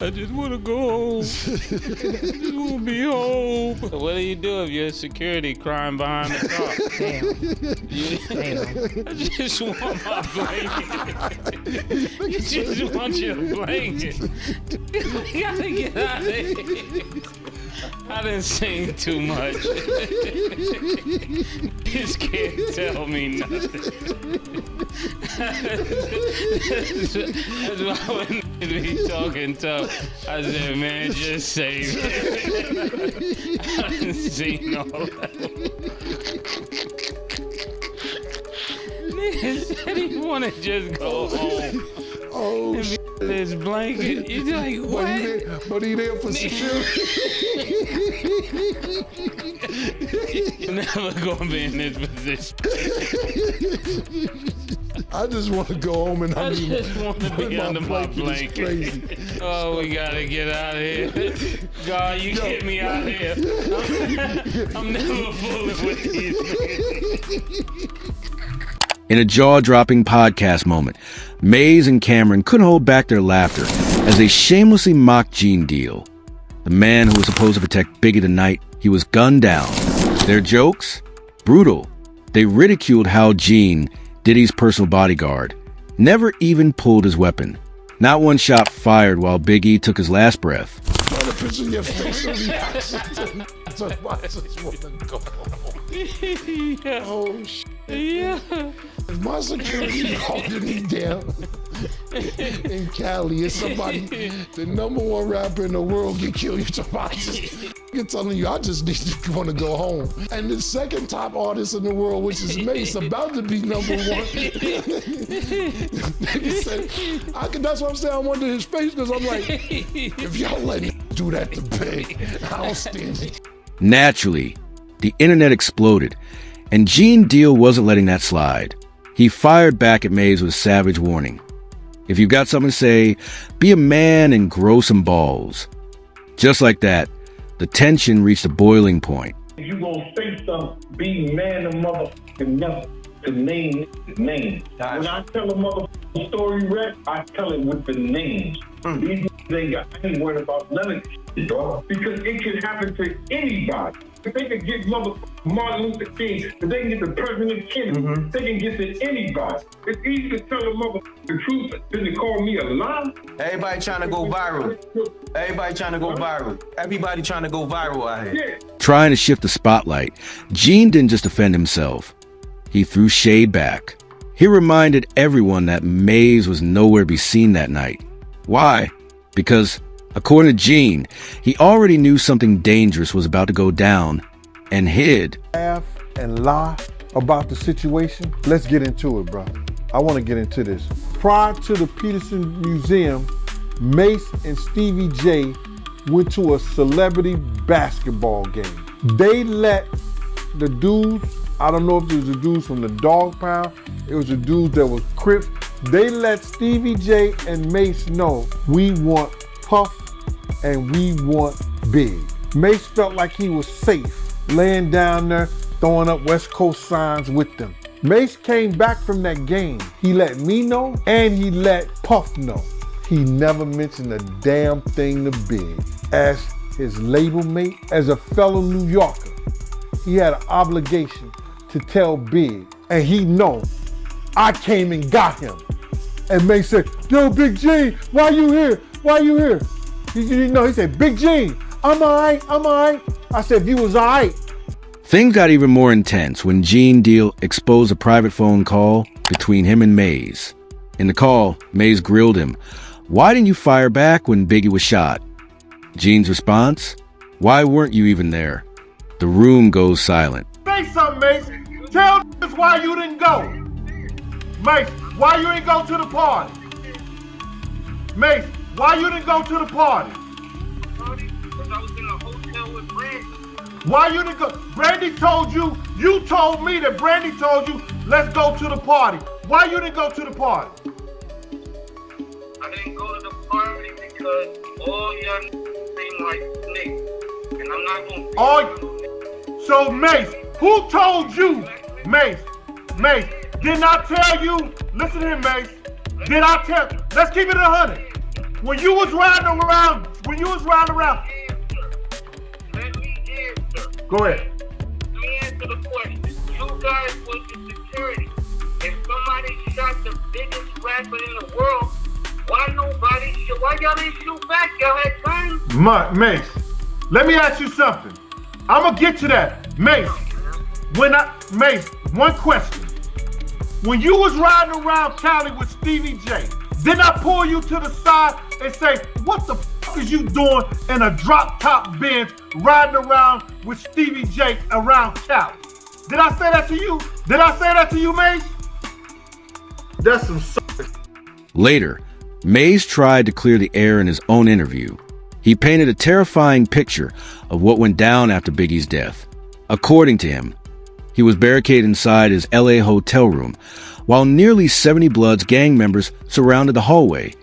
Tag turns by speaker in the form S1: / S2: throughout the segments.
S1: I just want to go home. I just want to be home. So what do you do if you're a security crying behind the car?
S2: Damn.
S1: I just want my blanket. I just want your blanket. You gotta get out of here. I didn't sing too much. Just can't tell me nothing. That's why when be talking tough, I said, man, just say it. I didn't sing all that. Nigga said he wanna just go home.
S3: Oh,
S1: and be in his blanket. He's like, what?
S3: But he there for security.
S1: You're never gonna be in this position.
S3: I just want to go home and
S1: I just want to be under my blanket. Oh, we gotta get out of here. God, you get me out of here. I'm never fooling with these niggas.
S4: In a jaw-dropping podcast moment, Mase and Cameron couldn't hold back their laughter as they shamelessly mocked Gene Deal. The man who was supposed to protect Biggie tonight, he was gunned down. Their jokes? Brutal. They ridiculed how Gene, Diddy's personal bodyguard, never even pulled his weapon. Not one shot fired while Biggie took his last breath.
S3: Trying to picture your facial reaction to watch this woman go home.
S1: Yeah.
S3: Oh, shit.
S1: Yeah.
S3: If my security holding me down in Cali, is somebody, the number one rapper in the world, get killed, you're telling you, I just need to want to go home. And the second top artist in the world, which is Mase, about to be number one. That's what I'm saying. I wonder his face, because I'm like, if y'all let me do that to Big, I don't stand it.
S4: Naturally, the internet exploded, and Gene Deal wasn't letting that slide. He fired back at Mase with a savage warning. If you've got something to say, be a man and grow some balls. Just like that, the tension reached a boiling point.
S5: If you gonna say something, be man and motherfucking never to name names. When I tell a motherfucking story rap, I tell it with the names. These niggas I ain't worried about none of this shit, dog. Because it can happen to anybody. If they can get motherfucking Martin Luther King, if they can get the President Kennedy, they can get to anybody. It's easy to tell a motherfucker the truth than to call me a lie.
S6: Everybody trying to go viral. Everybody trying to go viral. Everybody trying to go viral out here.
S5: Yeah.
S4: Trying to shift the spotlight, Gene didn't just defend himself. He threw shade back. He reminded everyone that Mase was nowhere to be seen that night. Why? Because, according to Gene, he already knew something dangerous was about to go down and hid.
S7: Laugh and lie about the situation. Let's get into it, bro. I want to get into this. Prior to the Peterson Museum, Mase and Stevie J went to a celebrity basketball game. They let the dudes, I don't know if it was the dudes from the Dog Pound, it was the dudes that was Crips. They let Stevie J and Mase know, we want Puff and we want Big. Mase felt like he was safe, laying down there, throwing up West Coast signs with them. Mase came back from that game. He let me know and he let Puff know. He never mentioned a damn thing to Big. As his label mate, as a fellow New Yorker, he had an obligation to tell Big, and he know I came and got him. And Mase said, yo, Big G, why you here? Why you here? He said, Big G, I'm all right. I said, you was all right.
S4: Things got even more intense when Gene Deal exposed a private phone call between him and Mase. In the call, Mase grilled him. Why didn't you fire back when Biggie was shot? Gene's response? Why weren't you even there? The room goes silent.
S7: Say something, Mase. Tell us why you didn't go. Mase, why you didn't go to the party? Mase, why you didn't go to the party?
S5: Because I was in a hotel with Brandy.
S7: Why you didn't go? Brandy told you, you told me that Brandy told you, let's go to the party. Why you didn't go to the party?
S5: I didn't go to the party because all y'all seem like snakes. And I'm not going to
S7: So Mase, who told you? Mase, didn't I tell you? Listen to him, Mase. Did I tell? Let's keep it 100. when you was riding around,
S5: Let me answer.
S7: go ahead.
S5: Let me answer the question. You guys was the security. If somebody shot the biggest rapper in the world, why y'all didn't shoot back? Y'all had time?
S7: Mase, let me ask you something. I'm gonna get to that. Mase, one question. When you was riding around Cali with Stevie J, didn't I pull you to the side and say, what the fuck is you doing in a drop top Benz riding around with Stevie J around Cali? Did I say that to you? Mase? That's some
S4: Later, Mase tried to clear the air in his own interview. He painted a terrifying picture of what went down after Biggie's death. According to him, he was barricaded inside his LA hotel room while nearly 70 Bloods gang members surrounded the hallway,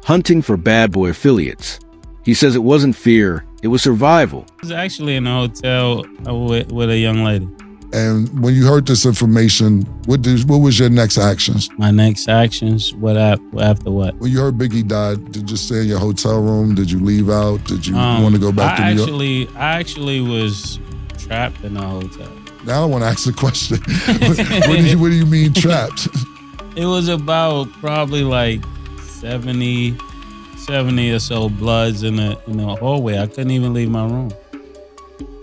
S4: hunting for bad boy affiliates. He says it wasn't fear, it was survival.
S1: I was actually in a hotel with a young lady.
S3: And when you heard this information, what was your next actions?
S1: My next actions, after what?
S3: When you heard Biggie died, did you stay in your hotel room? Did you leave out? Did you want to go back to New York?
S1: I actually was trapped in a hotel.
S3: Now I want to ask the question. What do you mean trapped?
S1: It was about probably like 70 or so Bloods in the hallway. I couldn't even leave my room.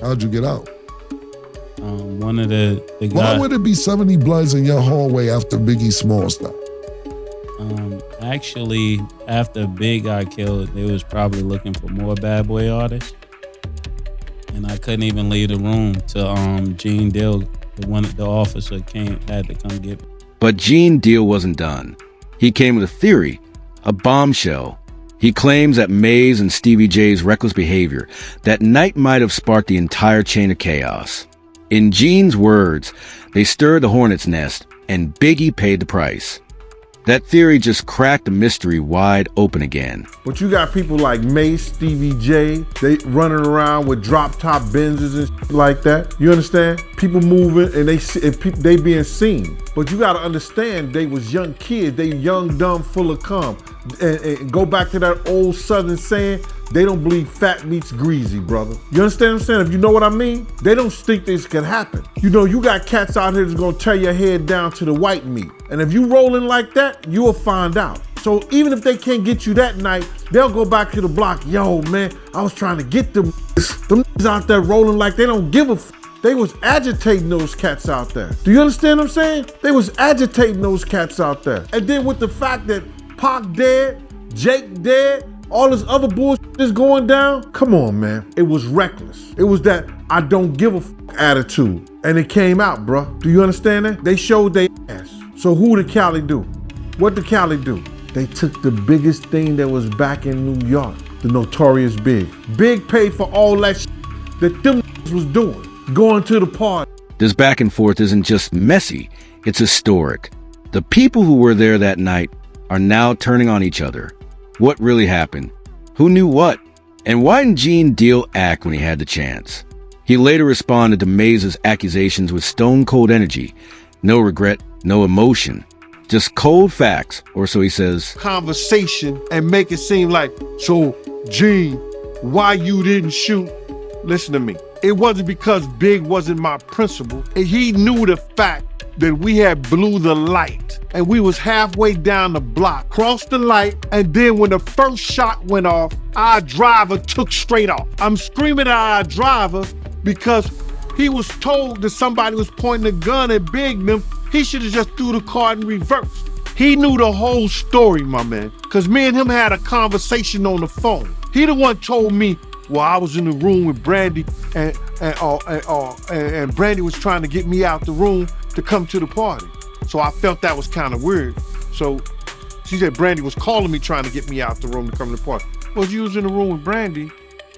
S3: How'd you get out?
S1: One of the guys.
S3: Why would it be 70 Bloods in your hallway after Biggie Smalls died?
S1: Actually, after Big got killed, they was probably looking for more bad boy artists. And I couldn't even leave the room till Gene Deal, the officer had to come get me.
S4: But Gene Deal wasn't done. He came with a theory, a bombshell. He claims that Mase and Stevie J's reckless behavior that night might have sparked the entire chain of chaos. In Gene's words, they stirred the hornet's nest, and Biggie paid the price. That theory just cracked the mystery wide open again.
S7: But you got people like Mase, Stevie J, they running around with drop top Benzes and shit like that. You understand? People moving and they being seen. But you gotta understand, they was young kids. They young, dumb, full of cum. And go back to that old Southern saying, they don't believe fat meets greasy, brother. You understand what I'm saying? If you know what I mean? They don't think this can happen. You know, you got cats out here that's gonna tear your head down to the white meat. And if you rolling like that, you will find out. So even if they can't get you that night, they'll go back to the block. Yo, man, I was trying to get them out there rolling like they don't give a f. They was agitating those cats out there. Do you understand what I'm saying? They was agitating those cats out there. And then with the fact that Pac dead, Jake dead, all this other bullshit is going down, come on, man. It was reckless. It was that I don't give a f attitude. And it came out, bro. Do you understand that? They showed their ass. So who did Cali do? What did Cali do? They took the biggest thing that was back in New York, the Notorious Big. Big paid for all that shit that them was doing, going to the party.
S4: This back and forth isn't just messy, it's historic. The people who were there that night are now turning on each other. What really happened? Who knew what? And why didn't Gene Deal act when he had the chance? He later responded to Maze's accusations with stone cold energy. No regret, no emotion. Just cold facts, or so he says.
S7: Conversation and make it seem like, so Gene, why you didn't shoot? Listen to me. It wasn't because Big wasn't my principal. He knew the fact that we had blew the light and we was halfway down the block, crossed the light, and then when the first shot went off, our driver took straight off. I'm screaming at our driver because he was told that somebody was pointing a gun at Big and them. He should have just threw the car in reverse. He knew the whole story, my man, because me and him had a conversation on the phone. He the one told me, well, I was in the room with Brandy and Brandy was trying to get me out the room to come to the party. So I felt that was kind of weird. So she said Brandy was calling me trying to get me out the room to come to the party. Well, you was in the room with Brandy.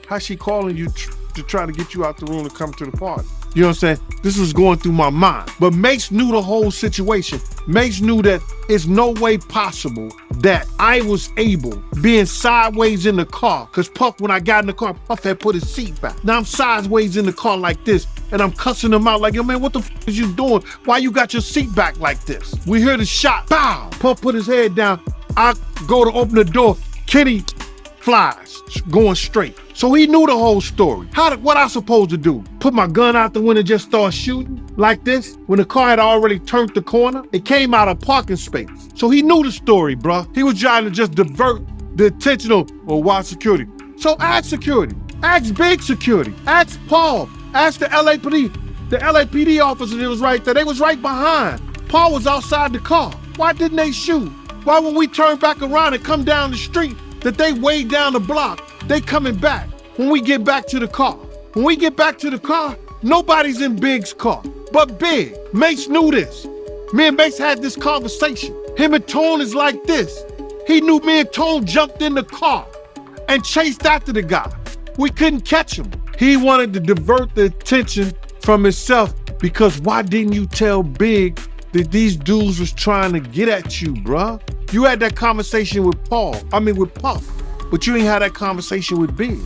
S7: How's she calling you to try to get you out the room to come to the party? You know what I'm saying? This was going through my mind. But Mase knew the whole situation. Mase knew that it's no way possible that I was able, being sideways in the car, because Puff, when I got in the car, Puff had put his seat back. Now I'm sideways in the car like this, and I'm cussing him out like, yo, man, what the f is you doing? Why you got your seat back like this? We heard a shot, bow. Puff put his head down. I go to open the door. Kenny flies, going straight. So he knew the whole story. What I supposed to do? Put my gun out the window and just start shooting like this? When the car had already turned the corner, it came out of parking space. So he knew the story, bruh. He was trying to just divert the attention of, well, why security? So ask security, ask big security, ask Paul, ask the LAPD. The LAPD officer that was right there, they was right behind. Paul was outside the car. Why didn't they shoot? Why when we turn back around and come down the street, that they way down the block, they coming back when we get back to the car. When we get back to the car, nobody's in Big's car, but Big. Mase knew this. Me and Mase had this conversation. Him and Tone is like this. He knew me and Tone jumped in the car and chased after the guy. We couldn't catch him. He wanted to divert the attention from himself because why didn't you tell Big that these dudes was trying to get at you, bruh? You had that conversation with with Puff, but you ain't had that conversation with Big.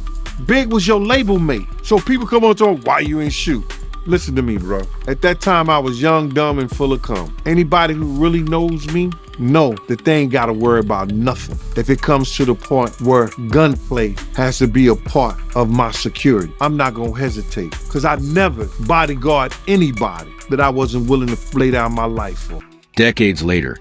S7: Big was your label mate. So people come on and talk, why you ain't shoot? Listen to me, bro. At that time, I was young, dumb, and full of cum. Anybody who really knows me know that they ain't gotta worry about nothing if it comes to the point where gunplay has to be a part of my security. I'm not gonna hesitate, because I never bodyguard anybody that I wasn't willing to lay down my life for.
S4: Decades later,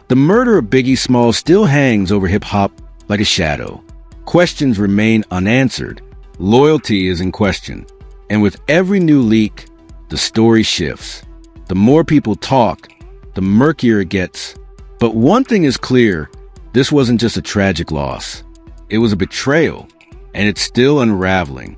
S4: the murder of Biggie Smalls still hangs over hip-hop like a shadow. Questions remain unanswered. Loyalty is in question. And with every new leak, the story shifts. The more people talk, the murkier it gets. But one thing is clear, this wasn't just a tragic loss. It was a betrayal, and it's still unraveling.